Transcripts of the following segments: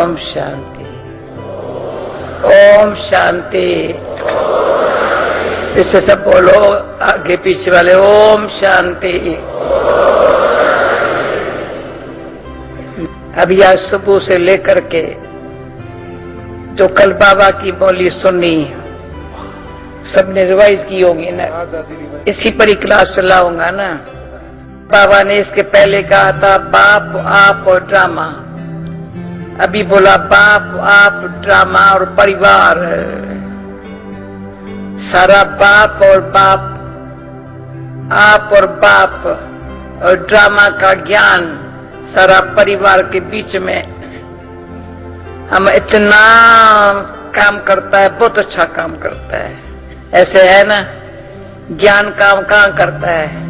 ओम शांति, ओम शांति। इससे सब बोलो, आगे पीछे वाले, ओम शांति। अभी आज सुबह से लेकर के जो कल बाबा की बोली सुनी, सबने रिवाइज की होगी ना, इसी पर ही क्लास चलाऊंगा ना। बाबा ने इसके पहले कहा था बाप, आप और ड्रामा। अभी बोला बाप, आप, ड्रामा और परिवार। सारा बाप और बाप, आप और बाप और ड्रामा का ज्ञान सारा परिवार के बीच में हम इतना काम करता है, बहुत अच्छा काम करता है। ऐसे है ना, ज्ञान काम कहाँ करता है?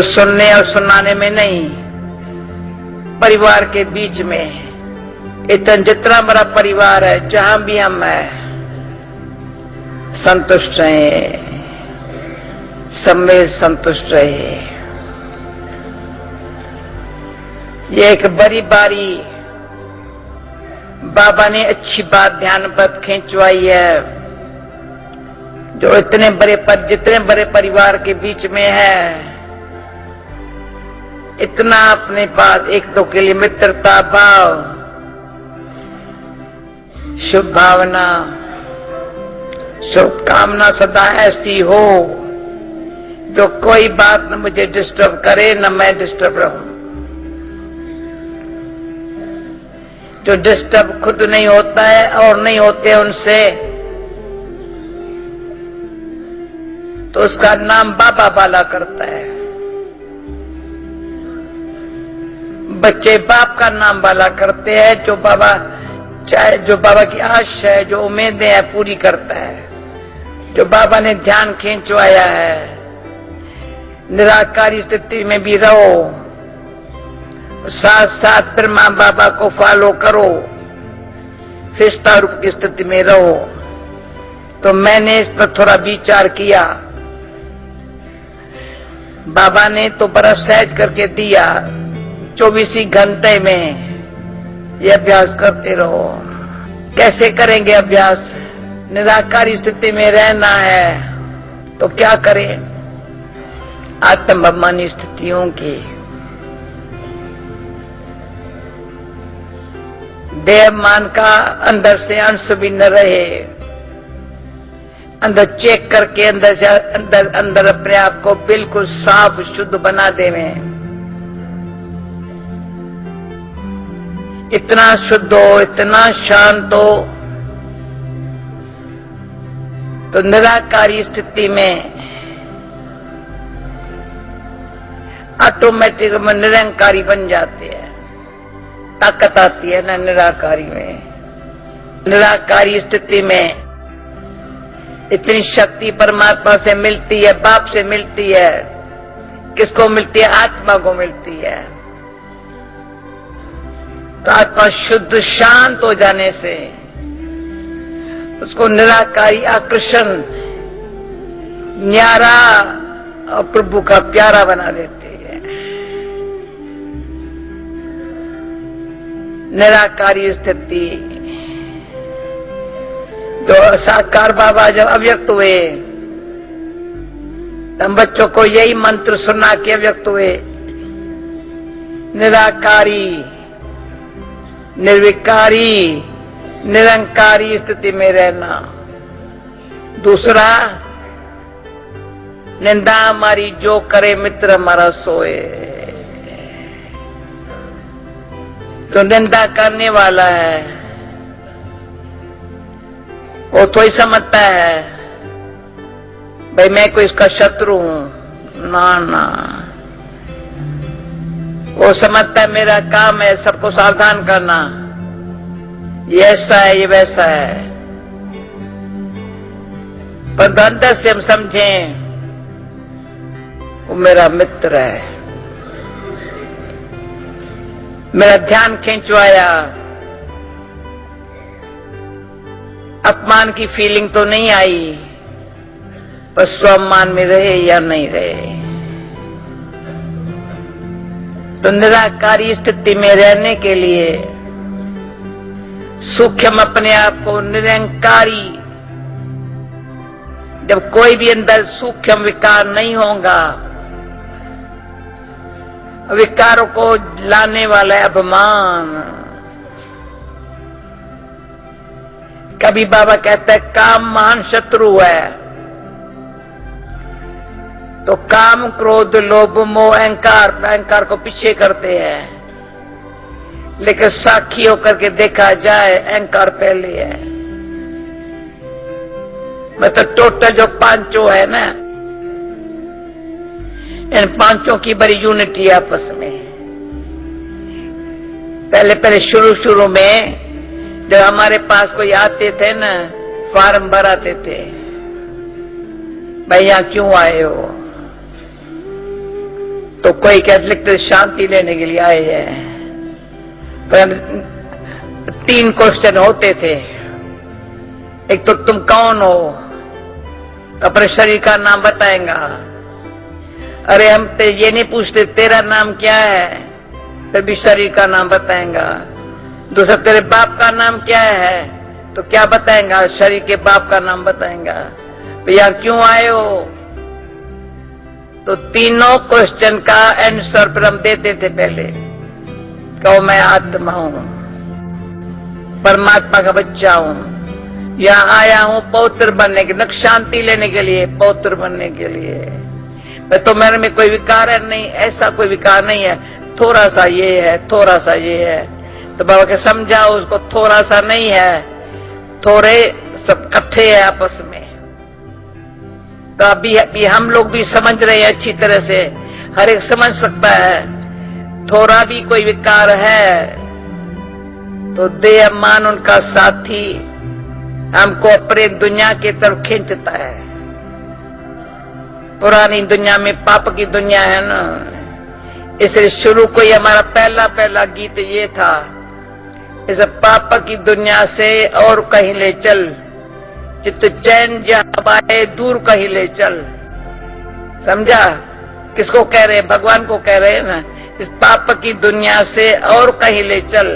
सुनने और सुनाने में नहीं, परिवार के बीच में। इतना जितना बड़ा परिवार है, जहां भी हम है, संतुष्ट रहे, सब में संतुष्ट रहे। ये एक बड़ी बारी बाबा ने अच्छी बात ध्यान पर खिंचवाई है। जो जितने बड़े परिवार के बीच में है, इतना अपने पास एक दो के लिए मित्रता भाव, शुभ भावना, शुभकामना सदा ऐसी हो जो कोई बात न मुझे डिस्टर्ब करे, न मैं डिस्टर्ब रहूं। जो डिस्टर्ब खुद नहीं होता है और नहीं होते उनसे, तो उसका नाम बाबा वाला करता है। बच्चे बाप का नाम वाला करते हैं, जो बाबा चाहे, जो बाबा की आशा है, जो उम्मीदें हैं, पूरी करता है। जो बाबा ने ध्यान खींचवाया है, निराकारी स्थिति में भी रहो, साथ साथ ब्रह्मा बाबा को फॉलो करो, फिस्ता रूप की स्थिति में रहो। तो मैंने इस पर थोड़ा विचार किया। बाबा ने तो बड़ा सहज करके दिया, 24 घंटे में ये अभ्यास करते रहो। कैसे करेंगे अभ्यास? निराकारी स्थिति में रहना है तो क्या करें? आत्माभिमानी स्थितियों की, देह मान का अंदर से अंश भी न रहे, अंदर चेक करके अंदर अपने आप को बिल्कुल साफ शुद्ध बना देवे। इतना शुद्ध हो, इतना शांत हो, तो निराकारी स्थिति में ऑटोमेटिक में निरंकारी बन जाते हैं। ताकत आती है ना निराकारी में। निराकारी स्थिति में इतनी शक्ति परमात्मा से मिलती है, बाप से मिलती है। किसको मिलती है? आत्मा को मिलती है। तो आत्मा शुद्ध शांत हो जाने से उसको निराकारी आकर्षण, न्यारा और प्रभु का प्यारा बना देती है। निराकारी स्थिति, जो साकार बाबा जब अव्यक्त हुए, हम बच्चों को यही मंत्र सुना के अव्यक्त हुए। निराकारी, निर्विकारी, निरंकारी स्थिति में रहना। दूसरा, निंदा हमारी जो करे मित्र हमारा सोए। जो निंदा करने वाला है वो तो ही समझता है भाई मैं कोई इसका शत्रु हूं। ना ना, वो समझता है मेरा काम है सबको सावधान करना, ये ऐसा है, ये वैसा है। पर अंदर से हम समझें वो मेरा मित्र है। मेरा ध्यान खींचवाया, अपमान की फीलिंग तो नहीं आई, पर स्वाभिमान में रहे या नहीं रहे। तो निराकारी स्थिति में रहने के लिए सूक्ष्म अपने आप को निरंकारी, जब कोई भी अंदर सूक्ष्म विकार नहीं होगा, विकारों को लाने वाला है अभिमान। कभी बाबा कहता है काम महान शत्रु है, तो काम क्रोध लोभ मोह अहंकार को पीछे करते हैं, लेकिन साक्षी होकर के देखा जाए अहंकार पहले है। मतलब टोटल जो पांचों है ना, इन पांचों की बड़ी यूनिटी आपस में। पहले शुरू में जब हमारे पास कोई आते थे ना, फॉर्म भराते थे, भाई यहां क्यों आए हो, तो कोई कहते लिखते शांति लेने के लिए आए हैं। पर 3 क्वेश्चन होते थे। एक तो तुम कौन हो, तो अपने शरीर का नाम बताएगा। अरे हम तो ये नहीं पूछते तेरा नाम क्या है, फिर भी शरीर का नाम बताएगा। दूसरा तेरे बाप का नाम क्या है, तो क्या बताएगा, शरीर के बाप का नाम बताएगा। तो यहां क्यों आए हो, तो तीनों क्वेश्चन का आंसर पर हम देते थे पहले। कहो मैं आत्मा हूं, परमात्मा का बच्चा हूं, यहां आया हूं पवित्र बनने के, न शांति लेने के लिए, पवित्र बनने के लिए। तो मेरे में कोई विकार है नहीं, ऐसा कोई विकार नहीं है, थोड़ा सा ये है, थोड़ा सा ये है। तो बाबा के समझाओ उसको, थोड़ा सा नहीं है, थोड़े सब इकट्ठे है आपस में। तो अभी हम लोग भी समझ रहे हैं अच्छी तरह से, हर एक समझ सकता है। थोड़ा भी कोई विकार है तो देह मान उनका साथी हमको अपने दुनिया की तरफ खींचता है। पुरानी दुनिया में पाप की दुनिया है ना, इसलिए शुरू को ही हमारा पहला गीत ये था, इस पाप की दुनिया से और कहीं ले चल, चित्त चैन जहां दूर कहीं ले चल। समझा? किसको कह रहे हैं? भगवान को कह रहे हैं ना, इस पाप की दुनिया से और कहीं ले चल।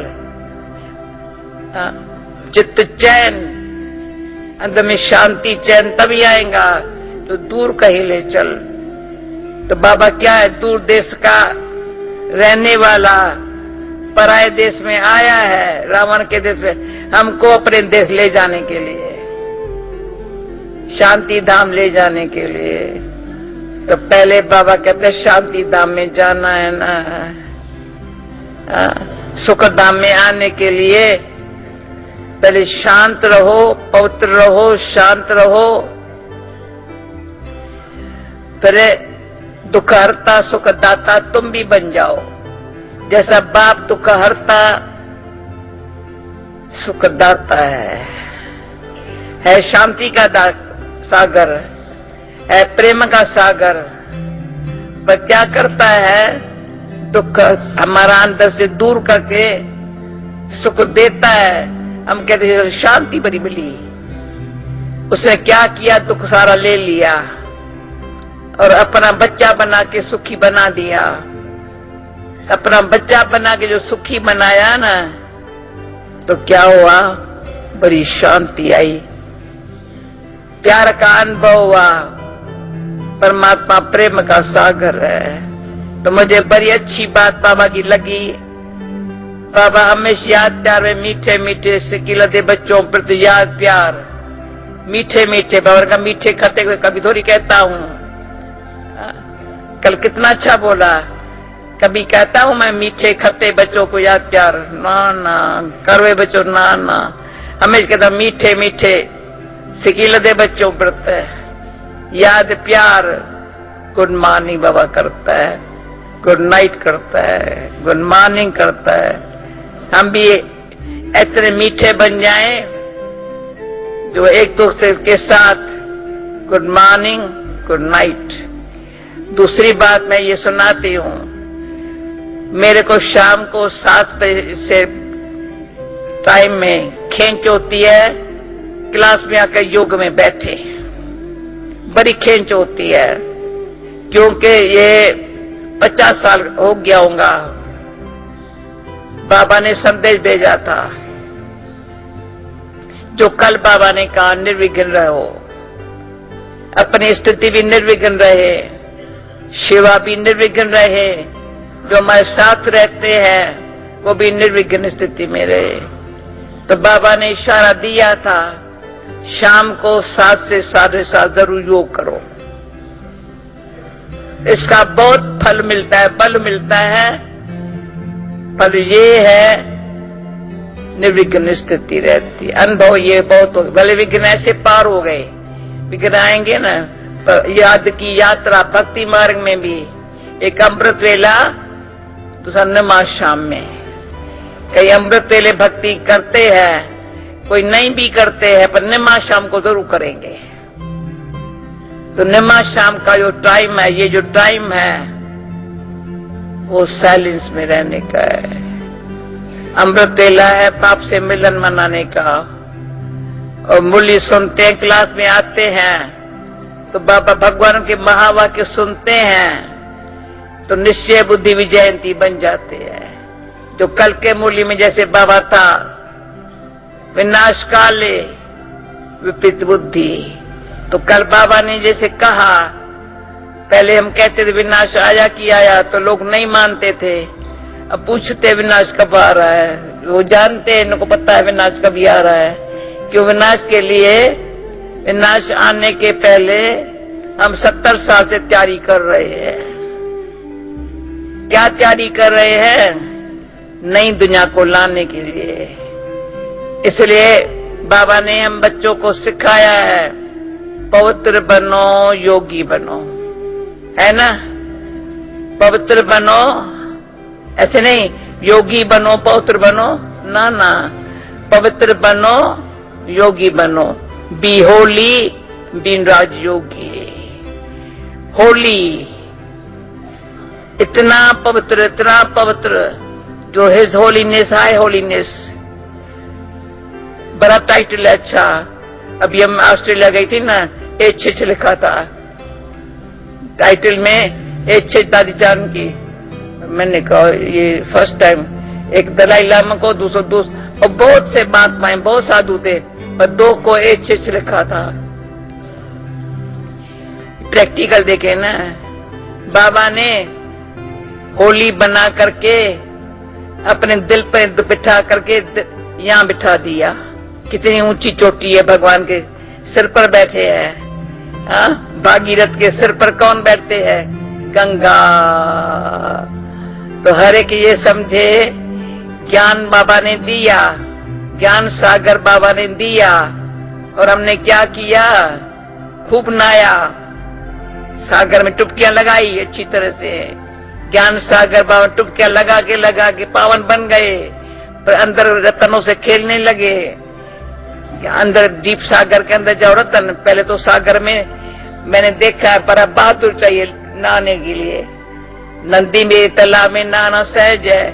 चित्त चैन, अंदर में शांति चैन तभी आएगा तो दूर कहीं ले चल। तो बाबा क्या है, दूर देश का रहने वाला पराये देश में आया है, रावण के देश में, हमको अपने देश ले जाने के लिए, शांति धाम ले जाने के लिए। तो पहले बाबा कहते शांति धाम में जाना है ना, सुख धाम में आने के लिए पहले शांत रहो, पवित्र रहो, शांत रहो, फिर दुख हरता सुख दाता तुम भी बन जाओ। जैसा बाप दुख हरता सुख दाता है शांति का सागर, है प्रेम का सागर। पर क्या करता है, दुख हमारा अंदर से दूर करके सुख देता है। हम कहते हैं शांति बड़ी मिली, उसने क्या किया, दुख सारा ले लिया और अपना बच्चा बना के सुखी बना दिया। अपना बच्चा बना के जो सुखी बनाया ना, तो क्या हुआ, बड़ी शांति आई, प्यार का अनुभव हुआ। परमात्मा प्रेम का सागर है। तो मुझे बड़ी अच्छी बात बाबा की लगी। बाबा हमेशा याद प्यार में मीठे मीठे सिकिलते बच्चों प्रति याद प्यार, मीठे मीठे। बाबा का मीठे खट्टे हुए कभी थोड़ी कहता हूं। कल कितना अच्छा बोला, कभी कहता हूं मैं मीठे खट्टे बच्चों को याद प्यार, ना ना करवे बच्चों, ना ना, हमेशा कहता मीठे मीठे सिकिलते बच्चों प्रति याद प्यार। गुड मॉर्निंग बाबा करता है, गुड नाइट करता है, गुड मॉर्निंग करता है। हम भी इतने मीठे बन जाएं जो एक दूसरे के साथ गुड मॉर्निंग गुड नाइट। दूसरी बात मैं ये सुनाती हूं, मेरे को शाम को 7 बजे से टाइम में खींच होती है, क्लास में आकर योग में बैठे, बड़ी खींच होती है, क्योंकि ये 50 साल हो गया होगा। बाबा ने संदेश भेजा था, जो कल बाबा ने कहा निर्विघ्न रहो, अपनी स्थिति भी निर्विघ्न रहे, सेवा भी निर्विघ्न रहे, जो हमारे साथ रहते हैं वो भी निर्विघ्न स्थिति में रहे। तो बाबा ने इशारा दिया था शाम को 7 से 7:30 जरूर योग करो, इसका बहुत फल मिलता है, बल मिलता है। फल ये है निर्विघ्न स्थिति रहती, अनुभव ये बहुत हो। भले विघ्न ऐसे पार हो गए, विघ्न आएंगे ना, पर याद की यात्रा भक्ति मार्ग में भी एक अमृत वेला, दूसरा नमाज शाम में। कई अमृत वेले भक्ति करते हैं, कोई नहीं भी करते हैं, पर नमाज शाम को जरूर करेंगे। तो नमाज शाम का जो टाइम है, ये जो टाइम है वो साइलेंस में रहने का है। अमृत वेला है पाप से मिलन मनाने का। और मुरली सुनते हैं, क्लास में आते हैं तो बाबा भगवान के महावाक्य सुनते हैं तो निश्चय बुद्धि विजयंती बन जाते हैं। जो कल के मुरली में जैसे बाबा था, विनाश काले विपरीत बुद्धि, तो कल बाबा ने जैसे कहा, पहले हम कहते थे विनाश आया कि आया, तो लोग नहीं मानते थे। अब पूछते विनाश कब आ रहा है, वो जानते हैं, इनको पता है विनाश कभी आ रहा है। क्यों? विनाश के लिए, विनाश आने के पहले हम 70 साल से तैयारी कर रहे हैं। क्या तैयारी कर रहे हैं? नई दुनिया को लाने के लिए। इसलिए बाबा ने हम बच्चों को सिखाया है पवित्र बनो, योगी बनो, है ना? पवित्र बनो, ऐसे नहीं योगी बनो पवित्र बनो, ना ना, पवित्र बनो योगी बनो। बी होली, बी राजयोगी। होली इतना पवित्र जो हिज होलीनेस, हाई होलीनेस, बड़ा टाइटल है। अच्छा, अभी हम ऑस्ट्रेलिया गई थी ना, H लिखा था टाइटल में, H दादी जान की। मैंने कहा ये फर्स्ट टाइम, एक दलाई लामा को, दूसरा और बहुत से महात्माएं, बहुत साधु थे, और 2 को H लिखा था। प्रैक्टिकल देखे ना, बाबा ने होली बना करके अपने दिल पर बिठा करके यहाँ बिठा दिया। कितनी ऊंची चोटी है, भगवान के सिर पर बैठे हैं। भागीरथ के सिर पर कौन बैठते हैं? गंगा। तो हर एक ये समझे ज्ञान बाबा ने दिया, ज्ञान सागर बाबा ने दिया, और हमने क्या किया? खूब नहाया, सागर में टुपकियां लगाई अच्छी तरह से। ज्ञान सागर बाबा टुपकियां लगा के पावन बन गए, पर अंदर रतनों से खेलने लगे। अंदर डीप सागर के अंदर जाओ रतन, पहले तो सागर में मैंने देखा है बड़ा बहादुर चाहिए नहाने के लिए। नंदी में तालाब में नहाना सहज है,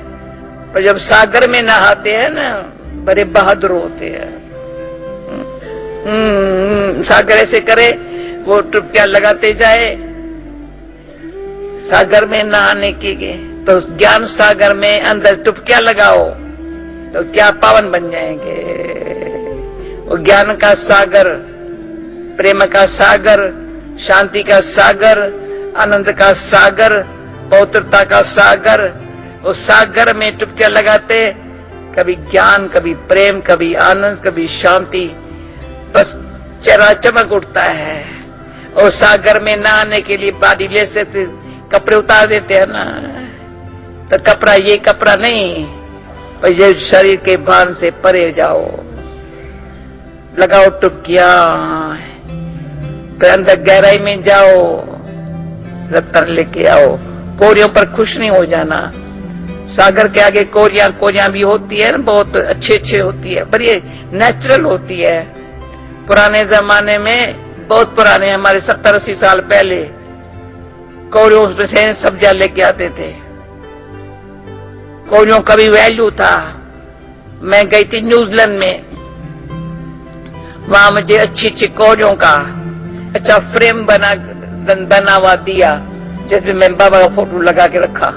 पर जब सागर में नहाते हैं ना, बड़े बहादुर होते हैं। सागर ऐसे करे, वो टुपकियां लगाते जाए सागर में नहाने की। तो ज्ञान सागर में अंदर टुपकियां लगाओ तो क्या पावन बन जाएंगे। वो ज्ञान का सागर, प्रेम का सागर, शांति का सागर, आनंद का सागर, पवित्रता का सागर। उस सागर में टुपकियां लगाते, कभी ज्ञान, कभी प्रेम, कभी आनंद, कभी शांति, बस चेहरा चमक उठता है। और सागर में नहाने के लिए बाडी ले से कपड़े उतार देते हैं ना, तो कपड़ा, ये कपड़ा नहीं, पर ये शरीर के भान से परे जाओ, लगाओ टुपकियां, फिर अंदर गहराई में जाओ, रत्न लेके आओ। कोरियों पर खुश नहीं हो जाना। सागर के आगे कोरियां भी होती है ना, बहुत अच्छे होती है, पर ये नेचुरल होती है। पुराने जमाने में, बहुत पुराने, हमारे 70-80 साल पहले, कोरियों से सब्जियां लेके आते थे। कोरियों का भी वैल्यू था। मैं गई थी न्यूजीलैंड में, वहां मुझे अच्छी कोरियों का अच्छा फ्रेम बना हुआ दिया, जिसमें मैं बाबा का फोटो लगा के रखा।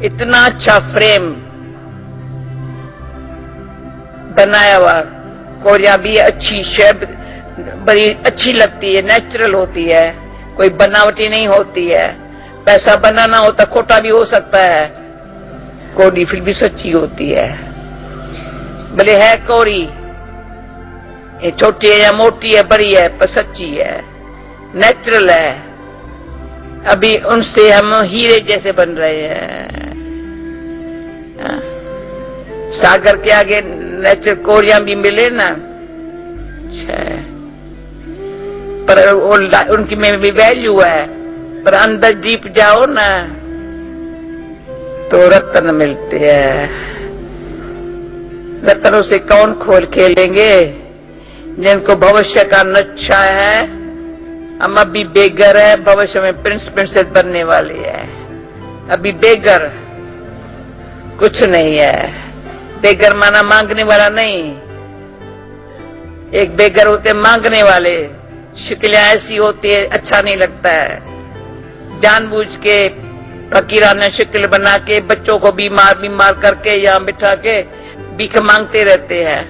इतना अच्छा फ्रेम बनाया हुआ, कोरिया भी अच्छी शेप, बड़ी अच्छी लगती है, नेचुरल होती है, कोई बनावटी नहीं होती है। पैसा बनाना होता खोटा भी हो सकता है, कोरी फिर भी सच्ची होती है। भले है कोरी, ये छोटी है या मोटी है, बड़ी है, पर सच्ची है, नेचुरल है। अभी उनसे हम हीरे जैसे बन रहे हैं। सागर के आगे नेचुरल कोरिया भी मिले ना, पर उनकी में भी वैल्यू है, पर अंदर डीप जाओ ना तो रत्न मिलते हैं। रत्नों से कौन खोल खेलेंगे? जिनको भविष्य का नक्शा है। हम अभी बेगर है, भविष्य में प्रिंस प्रिंसेस बनने वाले हैं। अभी बेगर कुछ नहीं है। बेगर माना मांगने वाला नहीं, एक बेगर होते मांगने वाले। शक्लें ऐसी होती है, अच्छा नहीं लगता है। जानबूझ के फकीराना शक्ल बना के बच्चों को बीमार बीमार करके यहाँ बिठा के भीख मांगते रहते हैं।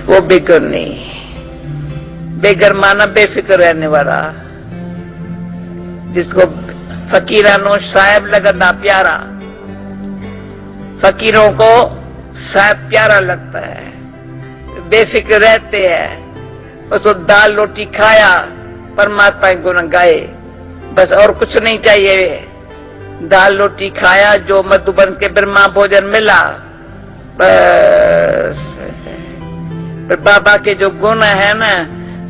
वो बेगर नहीं। बेगर माना बेफिक्र रहने वाला, जिसको फकीरानो साहब लगना प्यारा। फकीरों को साहब प्यारा लगता है, बेफिक्र रहते हैं। उसको दाल रोटी खाया, परमात्मा के गुण गाए, बस और कुछ नहीं चाहिए। दाल रोटी खाया, जो मधुबन के ब्रह्मा भोजन मिला, बस। बाबा के जो गुण है ना,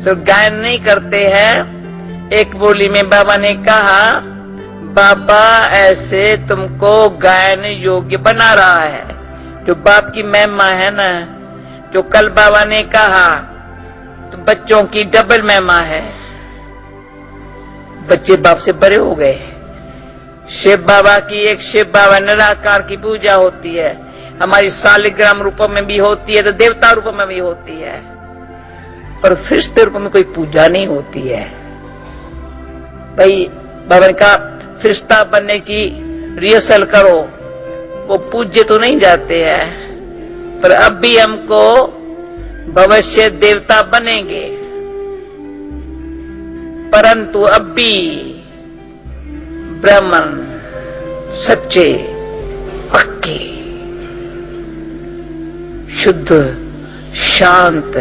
सो गायन नहीं करते हैं। एक बोली में बाबा ने कहा, बाबा ऐसे तुमको गायन योग्य बना रहा है। जो बाप की महिमा है ना, जो कल बाबा ने कहा, तो बच्चों की डबल महिमा है। बच्चे बाप से बड़े हो गए। शिव बाबा की, एक शिव बाबा निराकार की पूजा होती है। हमारी सालिग्राम रूप में भी होती है, तो देवता रूप में भी होती है, पर फरिश्ते रूप में कोई पूजा नहीं होती है। भाई बाबा ने कहा फरिश्ता बनने की रिहर्सल करो। वो पूज्य तो नहीं जाते हैं, पर अब भी हमको भविष्य देवता बनेंगे, परंतु अब भी ब्राह्मण सच्चे पक्के शुद्ध शांत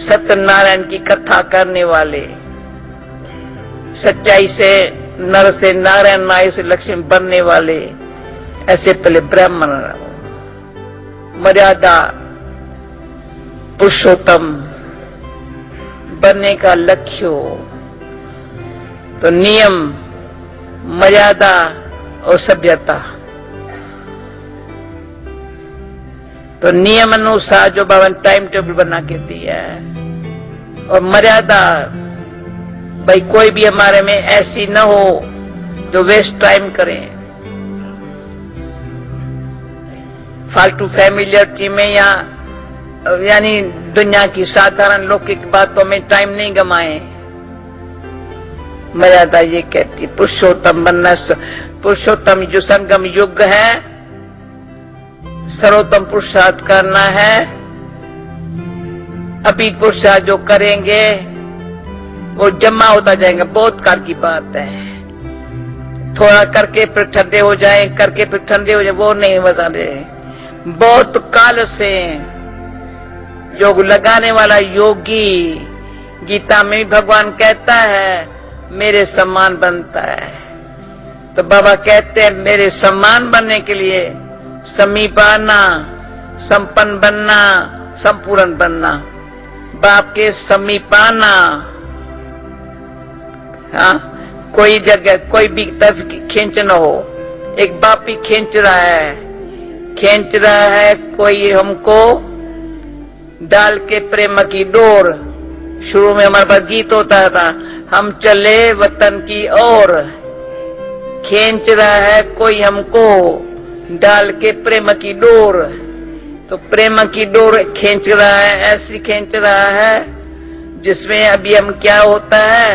सत्यनारायण की कथा करने वाले, सच्चाई से नर से नारायण, नाय से लक्ष्मी बनने वाले, ऐसे पहले ब्राह्मण मर्यादा पुरुषोत्तम बनने का लक्ष्य हो, तो नियम, मर्यादा और सभ्यता। तो नियम अनुसार जो बाबा ने टाइम टेबल बना के दिया है, और मर्यादा, भाई कोई भी हमारे में ऐसी न हो जो वेस्ट टाइम करें। फालतू फैमिलियरिटी में या यानी दुनिया की साधारण लौकिक बातों में टाइम नहीं गमाए। मर्यादा ये कहती पुरुषोत्तम बनना। पुरुषोत्तम जो संगम युग है, सर्वोत्तम पुरुषार्थ करना है। अभी पुरुषार्थ जो करेंगे वो जमा होता जाएगा। बहुत काल की बात है। थोड़ा करके फिर ठंडे हो जाए, करके फिर ठंडे हो जाए, वो नहीं बता रहे। बहुत काल से योग लगाने वाला योगी, गीता में भी भगवान कहता है मेरे समान बनता है। तो बाबा कहते हैं मेरे समान बनने के लिए समीप आना, संपन्न बनना, संपूर्ण बनना। बाप के समीप आना। हाँ, कोई जगह कोई भी तरफ खींच न हो। एक बाप ही खींच रहा है कोई हमको डाल के प्रेम की डोर। शुरू में हमारे पास गीत होता था, हम चले वतन की ओर। खींच रहा है कोई हमको डाल के प्रेम की डोर। तो प्रेम की डोर खींच रहा है, ऐसी खींच रहा है जिसमें अभी हम क्या होता है,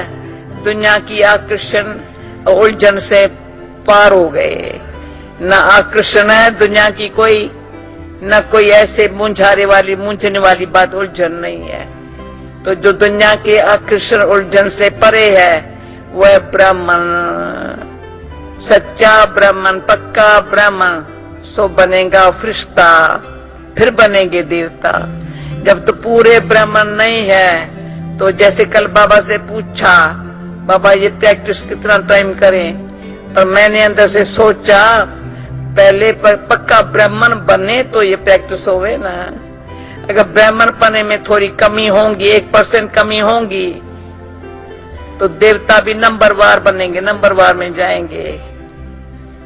दुनिया की आकर्षण उलझन से पार हो गए। न आकर्षण है दुनिया की कोई, न कोई ऐसे मूंझने वाली बात, उलझन नहीं है। तो जो दुनिया के आकर्षण उलझन से परे है वह ब्राह्मण, सच्चा ब्राह्मण, पक्का ब्राह्मण, सो बनेगा फरिश्ता, फिर बनेंगे देवता। जब तो पूरे ब्राह्मण नहीं है तो जैसे कल बाबा से पूछा, बाबा ये प्रैक्टिस कितना टाइम करें, पर मैंने अंदर से सोचा पहले पक्का ब्राह्मण बने तो ये प्रैक्टिस होवे ना। अगर ब्राह्मण पने में थोड़ी कमी होंगी, 1% कमी होंगी, तो देवता भी नंबरवार बनेंगे, नंबरवार में जाएंगे।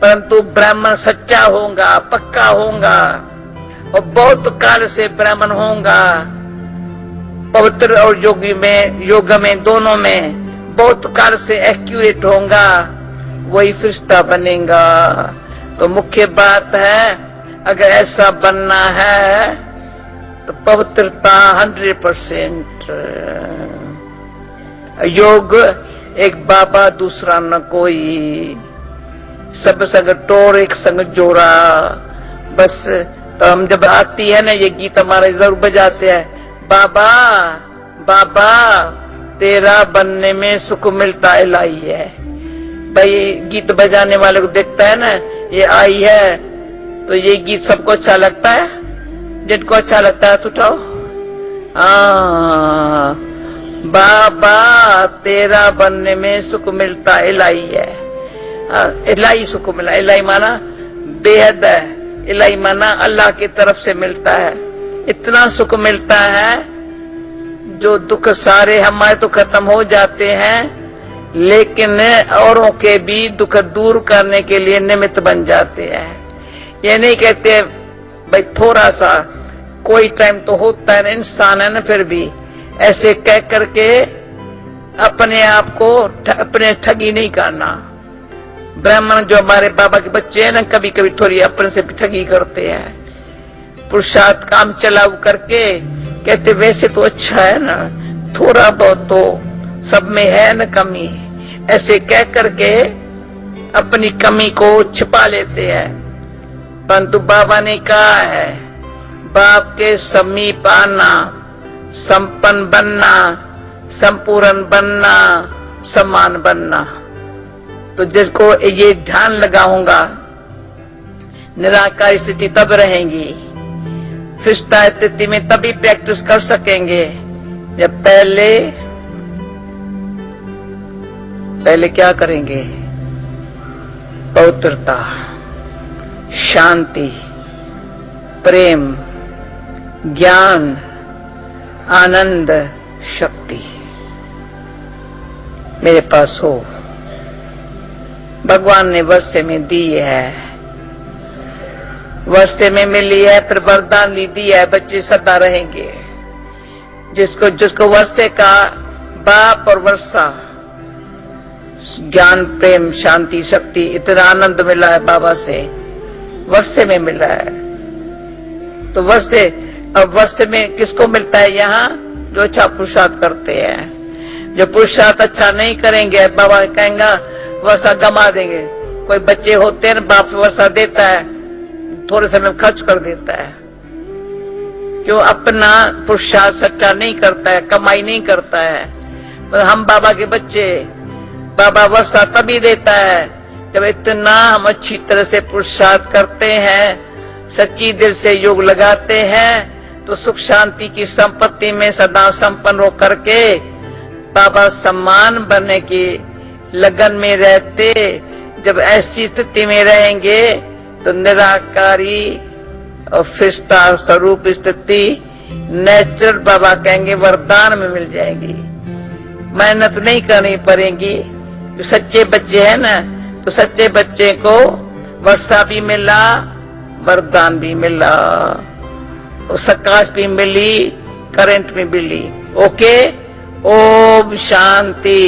परंतु ब्राह्मण सच्चा होगा, पक्का होगा और बहुत काल से ब्राह्मण होगा, पवित्र और योग में दोनों में बहुत काल से एक्यूरेट होगा, वही फरिश्ता बनेगा। तो मुख्य बात है, अगर ऐसा बनना है तो पवित्रता 100%। योग एक बाबा दूसरा न कोई, सब संग टोर एक संग जोड़ा। बस तो हम जब आती है ना ये गीत हमारे जरूर बजाते हैं, बाबा बाबा तेरा बनने में सुख मिलता इलाही है। भाई गीत बजाने वाले को देखता है ना, ये आई है, तो ये गीत सबको अच्छा लगता है। जिनको अच्छा लगता है तो उठाओ। बाबा तेरा बनने में सुख मिलता इलाही है। इलाही सुख मिला, इलाही माना बेहद है, इलाही माना अल्लाह की तरफ से मिलता है। इतना सुख मिलता है जो दुख सारे हमारे तो खत्म हो जाते हैं, लेकिन औरों के भी दुख दूर करने के लिए निमित्त बन जाते हैं। ये नहीं कहते भाई थोड़ा सा, कोई टाइम तो होता है ना, इंसान है ना, फिर भी ऐसे कह करके अपने आप को अपने ठगी नहीं करना। ब्राह्मण जो हमारे बाबा के बच्चे हैं ना, कभी कभी थोड़ी अपने से भी ठगी करते हैं, पुरुषार्थ काम चलाऊ करके कहते वैसे तो अच्छा है ना, थोड़ा बहुत तो सब में है न कमी, ऐसे कह करके अपनी कमी को छिपा लेते हैं। परंतु बाबा ने कहा है, बाप के समीप आना, संपन्न बनना, संपूर्ण बनना, समान बनना। तो जिसको ये ध्यान लगाऊंगा, निराकार स्थिति तब रहेंगी, फरिश्ता स्थिति में तभी प्रैक्टिस कर सकेंगे जब पहले क्या करेंगे? पवित्रता, शांति, प्रेम, ज्ञान, आनंद, शक्ति मेरे पास हो। भगवान ने वर्षे में दी है, वर्षे में मिली है, फिर वरदान भी दी है, बच्चे सदा रहेंगे। जिसको वर्षे का बाप और वर्षा, ज्ञान, प्रेम, शांति, शक्ति, इतना आनंद मिला है बाबा से, वर्षे में मिला है। तो वर्षे में किसको मिलता है? यहाँ जो अच्छा पुरुषार्थ करते हैं। जो पुरुषार्थ अच्छा नहीं करेंगे, बाबा कहेंगे वर्षा गमा देंगे। कोई बच्चे होते हैं ना, बाप वर्षा देता है, थोड़े समय में खर्च कर देता है, क्यों? अपना पुरुषार्थ सच्चा नहीं करता है, कमाई नहीं करता है। तो हम बाबा के बच्चे, बाबा वर्षा तभी देता है जब इतना हम अच्छी तरह से पुरुषार्थ करते हैं, सच्ची दिल से योग लगाते हैं, तो सुख शांति की संपत्ति में सदा संपन्न हो करके बाबा सम्मान बनने की लगन में रहते। जब ऐसी स्थिति में रहेंगे तो निराकारी और फरिश्ता स्वरूप स्थिति नेचुरल बाबा कहेंगे वरदान में मिल जाएगी। मेहनत नहीं करनी पड़ेगी। जो सच्चे बच्चे हैं ना, तो सच्चे बच्चे को वर्षा भी मिला, वरदान भी मिला, प्रकाश भी मिली, करंट भी मिली। ओके, ओम शांति।